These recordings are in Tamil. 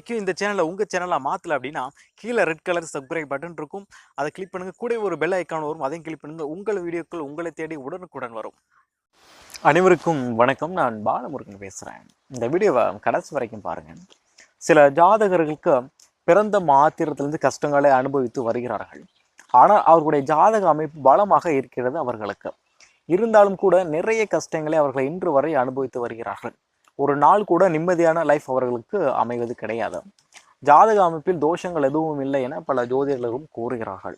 இதுவரைக்கும் இந்த சேனலை உங்கள் சேனலாக மாற்றலை அப்படின்னா கீழே ரெட் கலர் சப்ஸ்கிரைப் பட்டன் இருக்கும். அதை கிளிக் பண்ணுங்கள். கூட ஒரு பெல் ஐக்கான் வரும், அதையும் கிளிக் பண்ணுங்கள். உங்கள் வீடியோக்கள் உங்களை தேடி உடனுக்குடன் வரும். அனைவருக்கும் வணக்கம். நான் பாலமுருகன் பேசுகிறேன். இந்த வீடியோவை கடைசி வரைக்கும் பாருங்கள். சில ஜாதகர்களுக்கு பிறந்த மாத்திரத்திலிருந்து கஷ்டங்களை அனுபவித்து வருகிறார்கள். ஆனால் அவர்களுடைய ஜாதக அமைப்பு பலமாக இருக்கிறது அவர்களுக்கு. இருந்தாலும் கூட நிறைய கஷ்டங்களை அவர்கள் இன்று வரை அனுபவித்து வருகிறார்கள். ஒரு நாள் கூட நிம்மதியான லைஃப் அவர்களுக்கு அமைவது கிடையாது. ஜாதக அமைப்பில் தோஷங்கள் எதுவும் இல்லை என பல ஜோதிடர்களும் கூறுகிறார்கள்.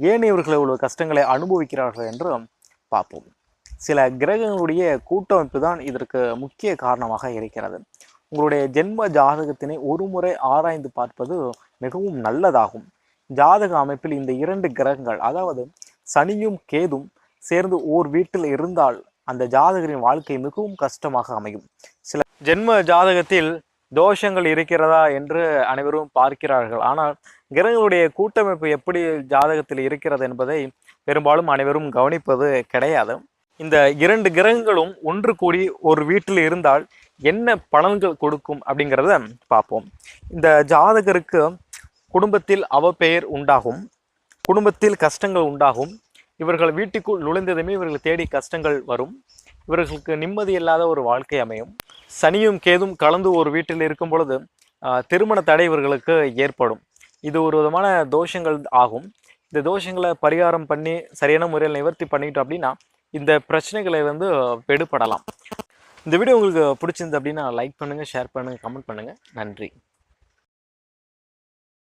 ஏன் இவர்கள் இவ்வளவு கஷ்டங்களை அனுபவிக்கிறார்கள் என்று பார்ப்போம். சில கிரகங்களுடைய கூட்டமைப்பு தான் இதற்கு முக்கிய காரணமாக இருக்கிறது. உங்களுடைய ஜென்ம ஜாதகத்தினை ஒரு முறை ஆராய்ந்து பார்ப்பது மிகவும் நல்லதாகும். ஜாதக அமைப்பில் இந்த இரண்டு கிரகங்கள், அதாவது சனியும் கேதும் சேர்ந்து ஓர் வீட்டில் இருந்தால் அந்த ஜாதகரின் வாழ்க்கை மிகவும் கஷ்டமாக அமையும். சில ஜென்ம ஜாதகத்தில் தோஷங்கள் இருக்கிறதா என்று அனைவரும் பார்க்கிறார்கள். ஆனால் கிரகங்களுடைய கூட்டமைப்பு எப்படி ஜாதகத்தில் இருக்கிறது என்பதை பெரும்பாலும் அனைவரும் கவனிப்பது கிடையாது. இந்த இரண்டு கிரகங்களும் ஒன்று கூடி ஒரு வீட்டில் இருந்தால் என்ன பலன்கள் கொடுக்கும் அப்படிங்கிறத பார்ப்போம். இந்த ஜாதகருக்கு குடும்பத்தில் அவப்பெயர் உண்டாகும், குடும்பத்தில் கஷ்டங்கள் உண்டாகும். இவர்கள் வீட்டுக்குள் நுழைந்ததுமே இவர்கள் தேடி கஷ்டங்கள் வரும். இவர்களுக்கு நிம்மதி இல்லாத ஒரு வாழ்க்கை அமையும். சனியும் கேதும் கலந்து ஒரு வீட்டில் இருக்கும் பொழுது திருமண தடை இவர்களுக்கு ஏற்படும். இது ஒரு விதமான தோஷங்கள் ஆகும். இந்த தோஷங்களை பரிகாரம் பண்ணி சரியான முறையில் நிவர்த்தி பண்ணிட்டோம் அப்படின்னா இந்த பிரச்சனைகளை விடுபடலாம். இந்த வீடியோ உங்களுக்கு பிடிச்சிருந்து அப்படின்னா லைக் பண்ணுங்கள், ஷேர் பண்ணுங்கள், கமெண்ட் பண்ணுங்கள். நன்றி.